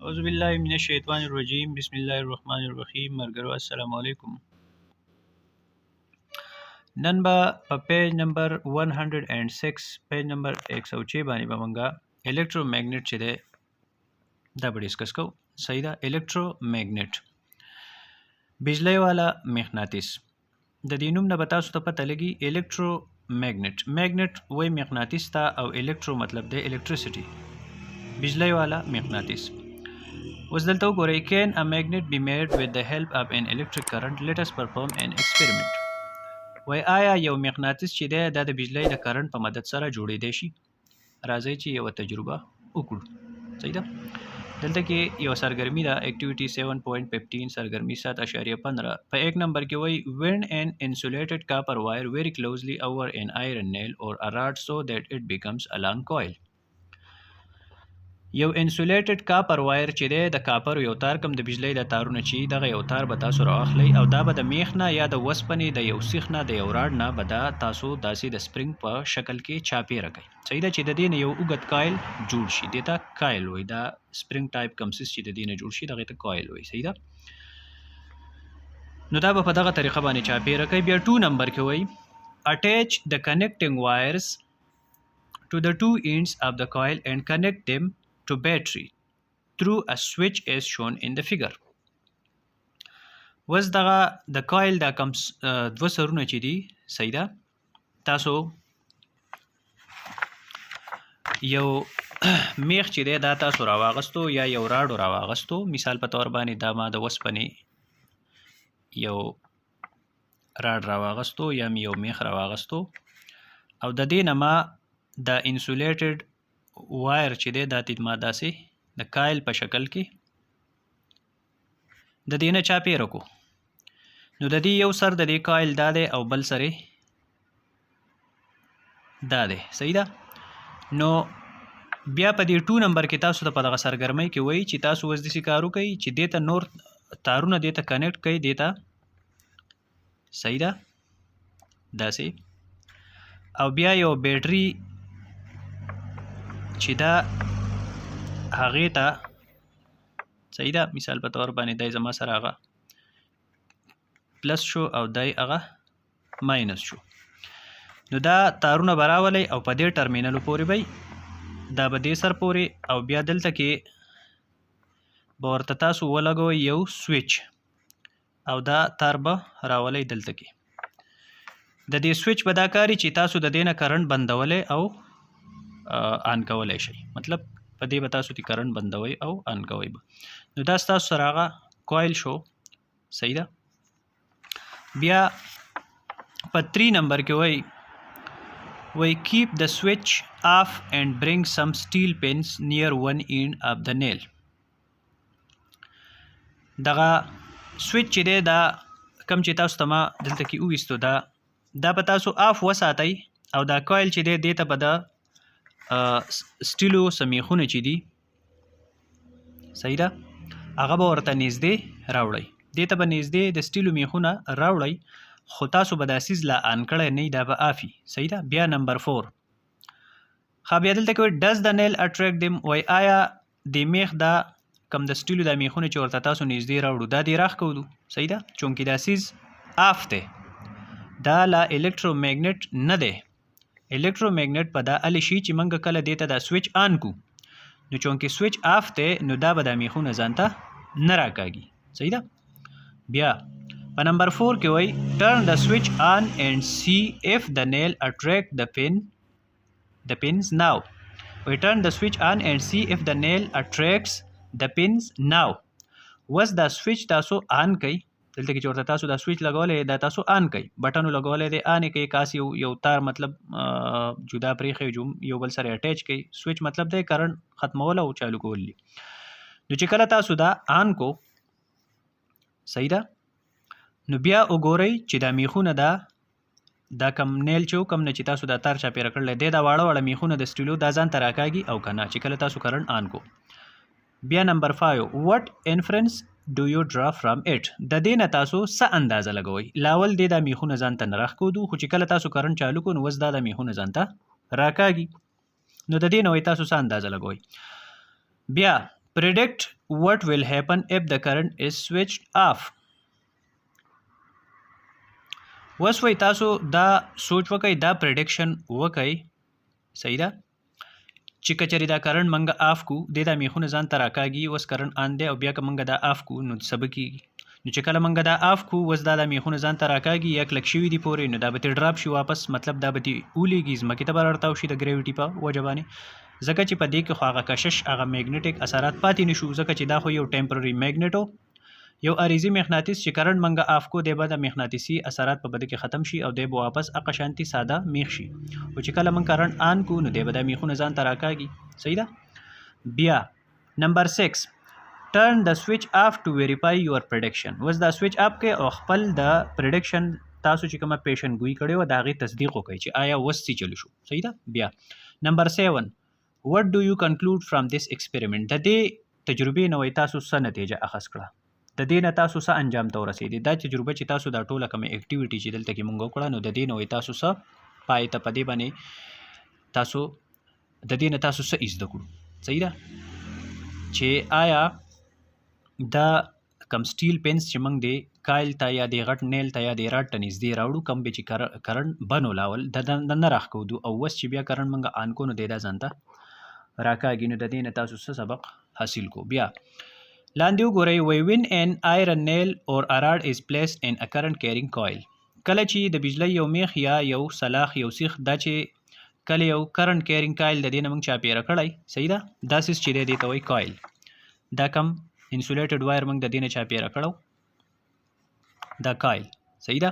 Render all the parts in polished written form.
اعوذ بالله من الشیطان الرجیم بسم الله الرحمن الرحیم مرګرو السلام علیکم. نن به په پیج نمبر 106 پیج نمبر 106 باندې به مونږه الکترومagnet چې ده دا به ډسکس کوو. صحیح ده. الکترومagnet بجلی والا مغناطیس د دې نوم نه به تاسو ته پته لګي. الکترومagnet وای مغناطیس ته او الکترو مطلب دی الکتریسيټي بجلی والا مغناطیس. اوس دلته وګورئ can a magnet be made with the help of an electric current. Let us perform an experiment. وای آیا یو مغناطیس چې دی دا د بجلی د کرنٹ په مدد سره جوړېدی شي؟ راځئ چې یو تجربه وکړو. صحیح ده. دلته کې یو سرګرمي ده اکټیویټي 7.15 سرګرمي 7.15 په 1 نمبر کې وای wind an insulated copper wire very closely over an iron nail or a rod so that it becomes a long coil. یو انسولیټډ کاپر وایر چې دی د کاپر یو تار کم د بجلی د تارونه چې دغه یو تار به تاسو راخلی او دا به د میخ نه یا د وسپنې د یو سیخ نه د یو راډ نه به دا تاسو داسې د سپرینګ په شکل کې چاپیره کوي. صحیح ده چې د دې نه یو اوږد کایل جوړ شي. دې ته کایل وایي. دا سپرینګ ټایپ کمسیس چې د دې نه جوړ شي دغه ته کایل وایي. صحیح ده. نو دا به په دغه طریقه باندې چاپیره کوي. بیا 2 نمبر کې وایي attach the connecting wires to the two ends of the coil and connect them to battery through a switch as shown in the figure. وس دغه د کایل دا کم دوه سرونه چې دي صحیح ده تاسو یو میخ چې دی دا تاسو راواغستو یا یو راډو راواغستو. مثال په تور باندې دا ما د وسپنې یو راډ راواغستو یا یو میخ راواغستو او د دې نه ما د انسولیټډ وایر چې دی دا تید ما داسې د کایل په شکل کې د دې نه چاپیره کو. نو د دې یو سر د دې کایل دا دی او بل سر دا دی. صحیح ده. نو بیا په دې 2 نمبر کې تاسو ته په دغه سرګرمۍ کې وایي چې تاسو اوس داسې کار وکړئ چې دې ته نور تارونه دې ته کنیکټ کړئ دې ته. صحیح ده. داسې او بیا یو بیټري چې دا هغې ته صحیح ده مثال په طور باندې دی زما سره هغه پلس شو او دی هغه ماینس شو. نو دا تارونه به راولئ او په دې ټرمینلو پورې به دا به دې سر پورې او بیا دلته کې به ورته تاسو ولګوئ یو سویچ او دا تار به راولئ دلته کې. د دې سویچ به دا کاري چې تاسو د دې نه کرنټ بندولی او آن کولی شي. مطلب په دې به تاسو تی کرنټ بندوي او آن کوي به. نو دا ستاسو سره هغه کوایل شو. صحیح ده. بیا په 3 نمبر کې وای keep the switch off and bring some steel pins near one end of the nail. دغه سویچ چې دی دا کم چې تاسو ته ما دلته کې وویستو دا به تاسو آف وساتئ او دا کوایل چې دی دې ته به د سټیلو سمیخونه چې دي صحیح ده هغه به ورته نږدې راوړئ. دې ته به نږدې د سټیلو میخونه راوړئ خو تاسو به دا سیز لا آن کړی نه دا به آفي. صحیح ده. بیا نمبر 4 بیا دلته کې does the nail attract them. وای آیا د میخ دا کم د سټیلو دا میخونه چې ورته تاسو نږدې راوړو دا دې راښکودو. صحیح ده. چونکې دا سیز آف دی دا لا الکترومagnet نه دی. الکترومagnet په دا الی شي چې منګه کله دیته دا سویچ آن کو نو چونکې سویچ آف دی نو دا به د میخونه ځانته نه راکاږي. صحیح ده. بیا په نمبر 4 کې وای turn the switch on and see if the nail attract the pins now. وای turn the switch on and see if the nail attracts the pins now. وس دا سویچ تاسو آن کئ دلته کې چې ورته تاسو دا سویچ لګولی دا تاسو آن کئ بټنو لګولی دی آن یې کئ کاس یو تار مطلب جدا پرېښی یو بل سره اټیچ کئ. سویچ مطلب دی کرنټ ختمول او چالو کول دي. نو چې کله تاسو دا آن کو صحیح ده نو بیا وګورئ چې دا میخونه دا کم نیل چې کم نه چې تاسو دا تار چاپیره کړلی دی دا واړه واړه میخونه د سټیلو دا ځان ته راکاږي او که نه چې کله تاسو کرنټ آن کو. بیا نمبر 5 what inference do you draw from it. د دې نه تاسو څه اندازه لګوئ. لاول دې دا میخونه ځان ته نه راښکودو خو چې کله تاسو کرنټ چالو کو نو اوس دا میخونه ځان ته راکاږي. نو د دې نه وایي تاسو څه اندازه لګوئ. بیا predict what will happen if the current is switched off. وس وای تاسو دا سوچ وکئ دا پریډکشن وکئ صحیح ده چې کچری دا کرنٹ منګه آف کو د دا میخونه ځان ته راکاږي وس کرنٹ آن دی او بیا که منګه دا آف کو نو سبا کیږي نو چې کله منګه دا آف کو وس دا میخونه ځان ته راکاږي یا کلک شوي دي پورې نو دا به ډراپ شي واپس مطلب دا به اولیږي ځمکې ته به راړتاو شي د ګریویټي په وجه باندې ځکه چې په دې کې خو هغه کشش هغه میګنیټک اثرات پاتې نشو ځکه چې دا خو یو ټمپرري میګنیټو یو اریزي مغناطیس چې کرنٹ منګه آف کو دی به د مغناطیسي اثرات په بده کې ختم شي او دی به واپس اقا شانتي ساده میخ شي او چې کله من کرنٹ آن کو نو دی به د میخونه ځان ته راکاږي صحیح ده بیا نمبر 6 turn the switch off to verify your prediction وس دا سوئچ اپ کې او خپل د پریډکشن تاسو چې کومه پیشن ګوئی کړي و دا غي تصدیق وکړي چې آیا وسې چلو شو صحیح ده بیا نمبر 7 what do you conclude from this experiment د دې تجربې نو تاسو څه نتیجه اخذ کړه د دې نه تاسو څه انجام ته ورسېدي دا تجربه چې تاسو دا ټوله کوم اکټیویټي چې دلته کې مونږ وکړه نو د دې نو تاسو څه پای ته پدې باندې تاسو د دې نه تاسو څه ایز د کړو صحیح ده چې آیا دا کم سټیل پینس چې موږ دی کایل ته یا د غټ نیل ته یا د راډ ته نږدې راوړو کم به چې کرنټ بنو لاول د نه راښکودو او اوس چې بیا کرنټ موږ آن کو نو دی دا ځان ته راکاږي نو د دې نه تاسو څه سبق حاصل کو بیا لاندې وګورئ when an iron nail or a rod is placed in a current carrying coil کله چې د بجلی یو میخ یا یو سلاخ یو سیخ دا چې کله یو کرنٹ کیرینګ کایل د دې نه موږ چاپیره کړی صحیح ده دا سیس چې دی ته وایي کایل دا کم انسولیټډ وایر موږ د دې نه چاپیره کړو دا کایل صحیح ده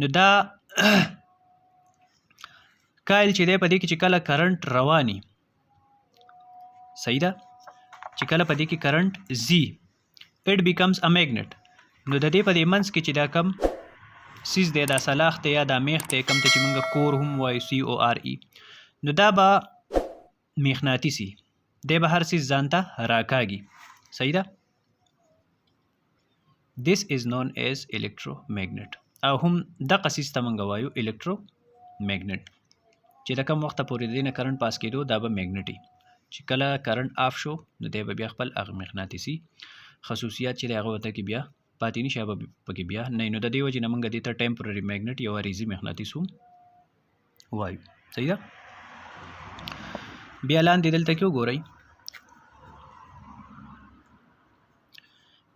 نو دا کایل چې دی په دې کې چې کله کرنٹ رواني صحیح ده چې کله په دې کې کرنٹ زی it becomes a magnet نو د دې په دې منځ کې چې دا کم سیز دی دا سلاخ ته یا دا میخ ته کم ته چې موږ کور هم وایو CORE نو دا به مغناطیسي دی به هر سیز ځان ته راکاږي صحیح ده this is known as electromagnet او هم دغه سیز ته موږ وایو electromagnet چې د کوم وخت پورې د دې نه کرنٹ پاس کېدو دا به میګنیټي چې کله کرنٹ آف شو نو دی به بیا خپل هغه مغناطیسي خصوصیات چې هغه ورته کې بیا پاتې نشي به پکې بیا نه نو د دې وجې نه موږ دې ته ټمپرري میګنیټ یو اریزي مغناطیس هم وایو صحیح ده بیا لاندې دلته کې وګورئ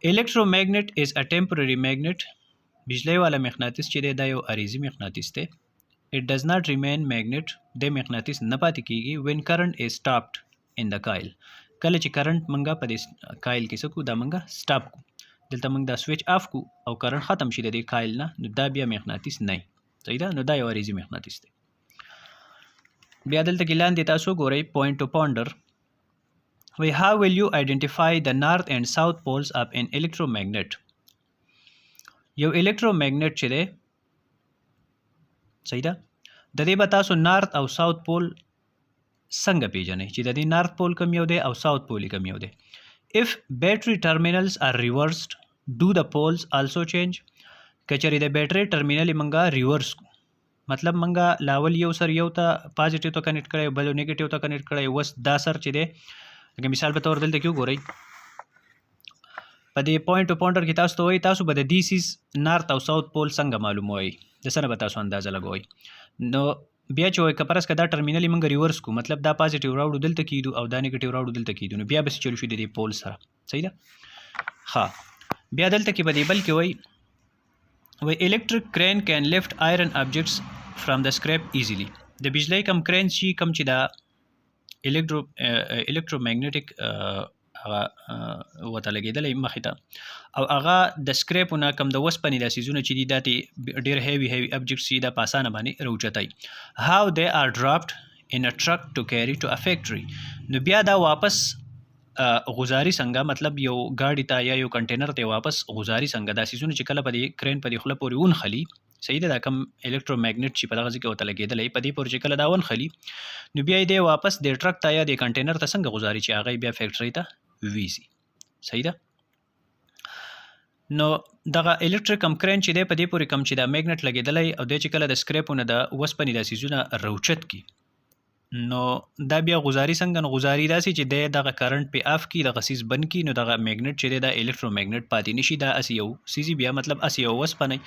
electromagnet is a temporary magnet بجلی والا مغناطیس چې دی دا یو اریزي مغناطیس دی it does not remain magnet د مغناطیس نه پاتې کیږي when current is stopped in the coil کله چې کرنٹ منګه په دې کایل کې سکو دا منګه سټاپ کو دلته موږ دا سوئچ آف کو او کرنٹ ختم شي د دې کایل نه نو دا بیا مغناطیس نه صحیح ده نو دا یو اریزي مغناطیس دی بیا دلته کې لاندې تاسو ګورئ point to ponder وی how will you identify the north and south poles of an electromagnet یو electromagnet چې دی صحیح ده د دې به تاسو نارت او ساوث پول څنګه پیژنئ چې د دې نارت پول کوم یو دی او ساوث پول کوم یو دی if battery terminals are reversed do the poles also change کچری د بیټری ټرمینل منګه ریورس مطلب منګه لاول یو سر یو ته پازیټیو ته کنیکټ کړی بل نیگیټیو ته کنیکټ کړی وس دا سر چې دی لکه مثال په تور دلته کې وګورئ په دې پوینټ ټو پونډر کې تاسو ته وایي تاسو به د دې سیز نارت او ساوث پول څنګه معلوموئ د څه نه به تاسو اندازه لګوئ نو بیا چې وایي که پرس که دا ټرمینل یې موږ ریورس کړو مطلب دا پازیټیو راوړو دلته کېږدو او دا نیګیټیو راوړو دلته کېږدو نو بیا به چلو شو د دې پول سره صحیح ده ښه بیا دلته کې به دې بل کې وایي electric crane can lift iron objects from the scrap easily د بجلی کم کرین شي کم چې دا electromagnetic هغه وته لګېدلی مخې ته او هغه د سکریپونه کم د وسپنې دا سیزونه چې دي دا ډېر هیوي ابجکټس دي دا په اسانه باندې راوچتای how they are dropped in a truck to carry to a factory نو بیا دا واپس غزاري څنګه مطلب یو ګاډي ته یا یو کنټینر ته واپس غزاري څنګه دا سیزونه چې کله په دې کرین په دې خوله پورې ونخلي صحیح ده دا کم الکترومagnet چې په دغه ځای کې ورته لګېدلی په دې پورې چې کله دا ونخلي نو بیا یې دی واپس د ټرک ته یا د کنټینر ته څنګه غزاري چې هغه بیا فیکټرۍ ته ویزي صحیح ده نو دغه الکتریک کم کرین چې دی په دې پورې کم چې دا میګنټ لګېدلی او دی چې کله د سکریپونه د وسپنې دا سیزونه روچت کی نو دا بیا غزاري څنګه نو غزاري داسې چې دغه کرنٹ په اف کی دغه سیس بند کی نو دغه میګنیټ چې دا الکترومیګنیټ پاتې نشي دا اسی یو سیزي بیا مطلب اسی یو وسپنه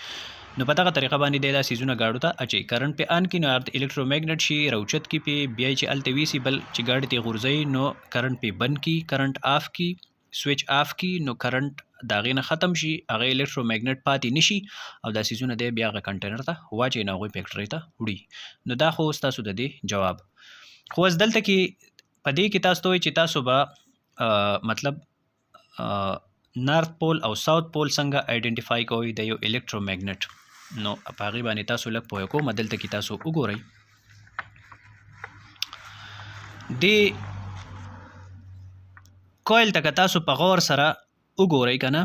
نو په دغه طریقه باندې دا سیزونه گاډو ته اچي کرنٹ په ان کی نو الکترومیګنیټ شي روچت کی په بیا چې الټوي سی بل چې گاډي ته غورځي نو کرنٹ په بند کی کرنٹ اف کی سوئچ اف کی نو کرنٹ داغه نه ختم شي هغه الکترومیګنیټ پاتې نشي او دا سیزونه دی بیا غ کنټینر ته واچي نه غوي فیکټری ته وړي نو دا خو تاسو د دې جواب خو اوس دلته کې په دې کې تاسو ته وایي چې تاسو به مطلب نارت پول او ساوث پول څنګه آئیډینټیفای کوئ د یو الکترومیګنیټ نو په هغې باندې تاسو لږ پوهه کوم دلته کې تاسو وګورئ دې کویل ته که تاسو په غور سره وګورئ که نه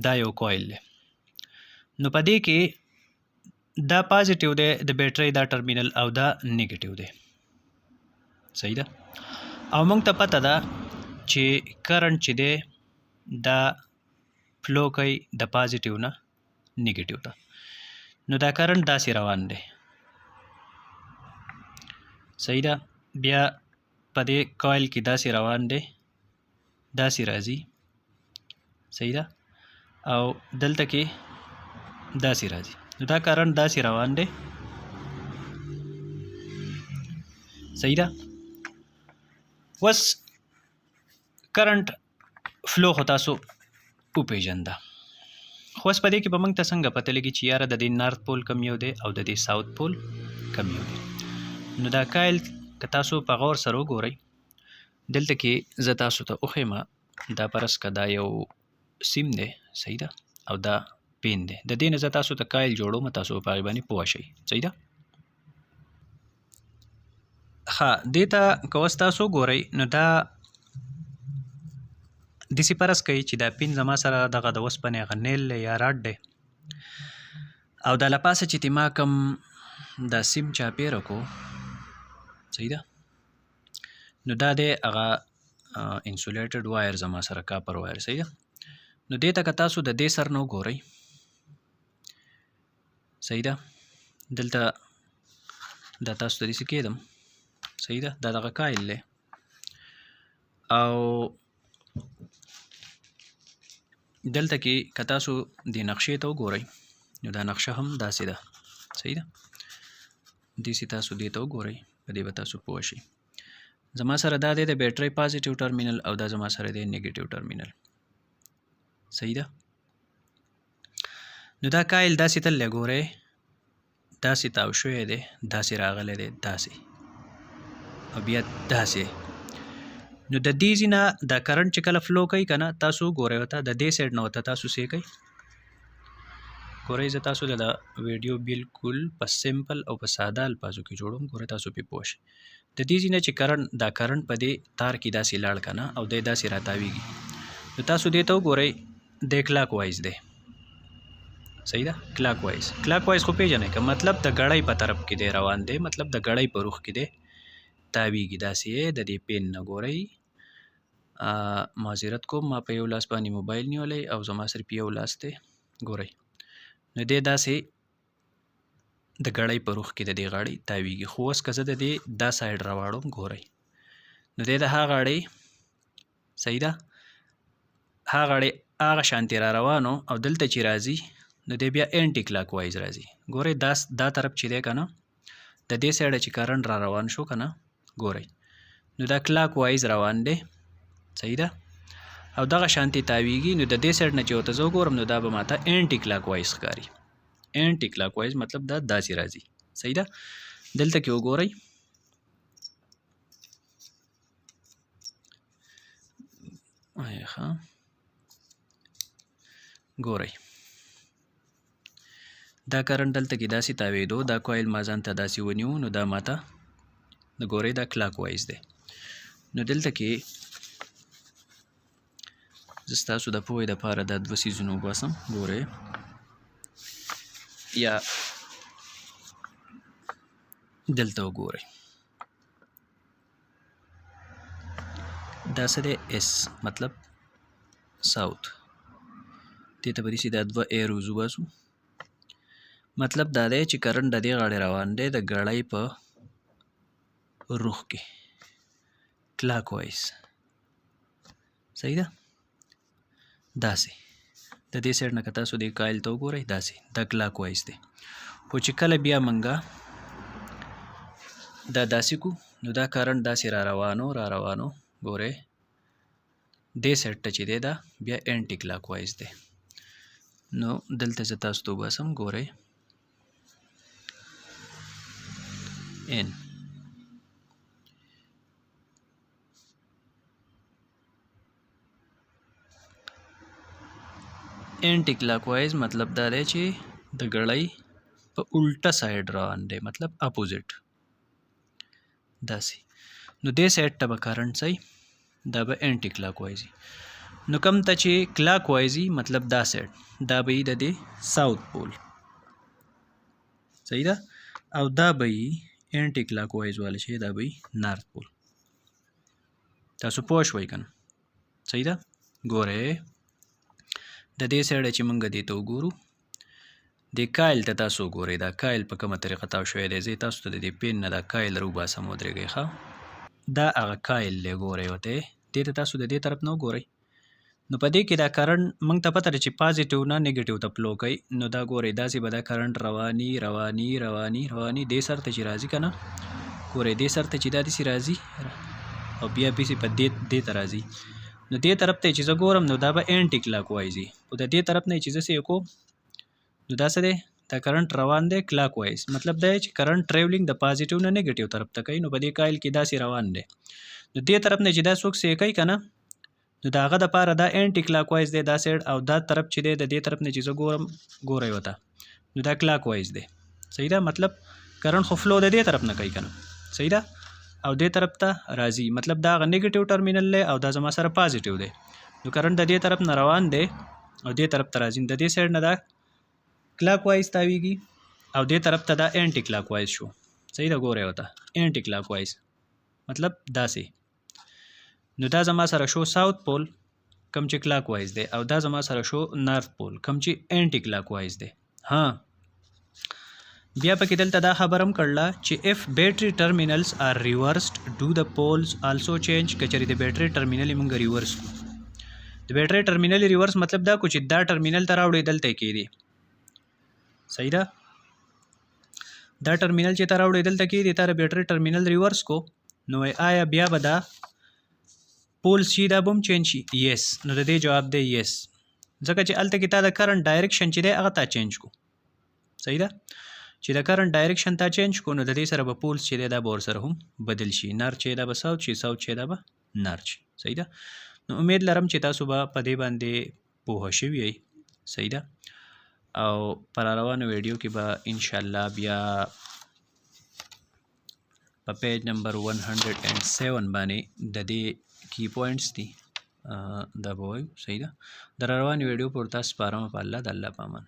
دا یو کویل دی نو په دې کې دا پازیټیو دی د بیټرۍ دا ټرمینل او دا نیګیټیو دی صحیح ده او موږ ته پته ده چې کرنټ چې دی دا فلو کوي د پازیټیو نه نیګیټیو ته نو دا کرنټ داسې روان دی صحیح ده بیا په دې کویل کې داسې روان دی داسې راځي صحیح ده او دلته کې داسې راځي نو دا کرنٹ داسې روان دی صحیح ده اوس کرنٹ فلو خو تاسو وپېژنده خو اوس په دې کې به موږ ته څنګه پته لګي چې یاره د دې نارت پول کم یو دی او د دې ساوث پول کم یو دی نو دا کایل که تاسو په غور سره وګورئ دلته کې زه تاسو ته وښیم دا پرس که دا یو سیم دی صحیح ده او دا پین دی د دې نه زه تاسو ته کایل جوړوم تاسو په هغې باندې پوه شئ صحیح ده ښه دې ته که اوس تاسو وګورئ نو دا داسې فرض کوي چې دا پین زما سره دغه د اوسپنې هغه نیل دی یا راډ دی او دا له پاسه چې ما کوم دا سیم چاپېره کو صحیح ده نو دا دی هغه انسولیټډ وایر زما سره کاپر وایر صحیح ده نو دې ته که تاسو د دې سر نه وګورئ صحیح ده دلته دا تاسو ته داسې کېدم صحیح ده دا دغه کایل دی او دلته کې که تاسو د نقشې ته وګورئ نو دا نقشه هم داسې ده صحیح ده داسې تاسو دې ته وګورئ په دې به تاسو پوه شئ زما سره دا دی د بیټرۍ پازیټیو ټرمینل او دا زما سره دی نیګیټیو ټرمینل صحیح ده نو دا کایل داسې تللی ګورئ داسې تاو شوی دی داسې راغلی دی داسې او بیا داسې نو د دې ځینه دا کرنټ چې کله فلو کوي که نه تاسو ګورئ ورته د دې سایډ نه ورته تاسو څه کوئ ګورئ زه تاسو د ویډیو بالکل په سمپل او په ساده الفاظو کې جوړوم ګورئ تاسو پې پوه شئ د دې ځینه چې دا کرنټ په دې تار کې داسې لاړ که نه او دی داسې راتاویږي نو تاسو دې ته وګورئ دی کلاک وایز دی صحیح ده کلاک وایز خو پېژنئ که مطلب د ګړۍ په طرف کې دی روان دی مطلب د ګړۍ په روخ کې دی تاویږي داسې د دې پین نه ګورئ معذرت کوم ما په یو لاس باندې موبایل نیولی او زما صرف یو لاس دی ګورئ نو دی داسې د ګړۍ په روخ کې د دې غاړې تاویږي خو اوس که زه د دې دا سایډ راواړم ګورئ نو دی د هغه غاړې صحیح ده هغه غاړې هغه شانتې را روانو او دلته چې راځي نو دی بیا اینټي کلاک وایز راځي ګورئ دا طرف چې دی که نه د دې سایډه چې کرنټ را روان شو که نه ګورئ نو دا کلاک وایز روان دی صحیح ده او دغه شانتې تاویږي نو د دې سایډ نه چې ورته زه وګورم نو دا به ماته اینټي کلاک وایز ښکاري اینټي کلاک وایز مطلب دا داسې راځي صحیح ده دلته کې وګورئ ګورئ دا کرنټ دلته کې داسې تاویدو دا کویل ما ځان ته داسې ونیو نو دا ماته د ګورئ دا کلاک وایز دی نو دلته کې زه ستاسو د پوهې دپاره دا دوه څیزونه وباسم ګورئ یا دلته وګورئ دا څه دی اس مطلب ساوث دې ته به داسې دا دوه ایروز وباسو مطلب دا دی چې کرنټ د دې غاړې روان دی د ګړۍ په رخ کې کلاک وایز صحیح ده داسې د دې سایډ نه که تاسو دې کایل ته وګورئ داسې دا کلاک وایز دی خو چې کله بیا منګه دا داسې کو نو دا کرنټ داسې را روانو ګورئ دې سایډ ته چې دی دا بیا انټي کلاک وایز دی نو دلته زه تاسو ته وباسم ګورئ ان انټي کلاک وایز مطلب دا دی چې د ګړۍ په الټه سایډ روان دی مطلب اپوزیټ داسې نو دې سایډ ته به کرنټ صحیح دا به انټي کلاک وایزي نو کم ته چې کلاک وایزي مطلب دا سایډ دا به د دې ساوث پول صحیح ده او دا به انټي کلاک وایز والا شي دا به نارث پول تاسو پوه شوئ کنه صحیح ده ګورئ د دې سایډ چې موږ دې ته وګورو د کایل ته تاسو وګورئ دا کایل په کومه طریقه تاو شوی دی زه تاسو ته د دې پین نه دا کایل راوباسم ودرېږئ ښه دا هغه کایل دی ګورئ ورته دې ته تاسو د دې طرف نه وګورئ نو په دې کې دا کرنټ موږ ته پته ده چې پازیټیو نه نیګیټیو ته فلو کوي نو دا ګورئ داسې به دا کرنټ رواني دې سر ته چې راځي که نه ګورئ دې سر ته چې دا داسې راځي او بیا پسې په دې ته راځي نو دې طرف ته چې زه ګورم نو دا به انټي کلاک وایزي خو د دې طرف نه چې زه څه کوم نو دا څه دی دا کرنټ روان دی کلاک وایز مطلب دا چې کرنټ ټریولینګ د پازیټیو نه نیګیټیو طرف ته کوي نو په دې کایل کې داسې روان دی نو دې طرف نه چې دا څوک څه کوي که نه نو د هغه دپاره دا انټي کلاک وایز دی دا سایډ او دا طرف چې دی د دې طرف نه چې زه ګورم ګورئ ورته نو دا کلاک وایز دی صحیح ده مطلب کرنټ خو فلو د دې طرف نه کوي که نه صحیح ده او دې طرف ته راځي مطلب دا هغه نیګیټیو ټرمینل دی او دا زما سره پازیټیو دی نو کرنټ د دې طرف نه روان دی او دې طرف ته راځي د دې سایډ نه دا کلاک وایز تاویږي او دې طرف ته دا انټي کلاک وایز شو صحیح ده ګورئ ورته انټي کلاک وایز مطلب داسې نو دا زما سره شو ساوث پول کم چې کلاک وایز دی او دا زما سره شو نارث پول کم چې انټي کلاک وایز دی ها بیا پکې دلته دا خبر هم کړله چې اف بیټري ټرمینلز آر ریورسډ ډو د پولز آلسو چینج کچری د بیټري ټرمینل موږ ریورس کو د بیټري ټرمینل ریورس مطلب دا کو چې دا ټرمینل ته راوړی دلته کېدی صحیح ده دا ټرمینل چې ته راوړی دلته کېدی تا د بیټري ټرمینل ریورس کو نو آیا بیا به دا پولز شي دا به هم چینج شي یس نو د دې جواب دی یس ځکه چې هلته کې تا د کرنټ ډایرکشن چې دی هغه تا چینج کو صحیح ده چې د کرنټ ډایرکشن تا چینج کو نو د دې سره به پولز چې دی دا به ورسره هم بدل شي نارث چې دا به ساوث شي ساوث چې دا به نارث شي صحیح ده نو امید لرم چې تاسو به په دې باندې پوه شوي یئ صحیح ده او پر روانو ویډیو کې به انشاءالله بیا په پیج نمبر 107 باندې د دې کی پوینټس دي دا به وایو صحیح ده د روانو ویډیو پر تاسو سپارم په الله د الله په امان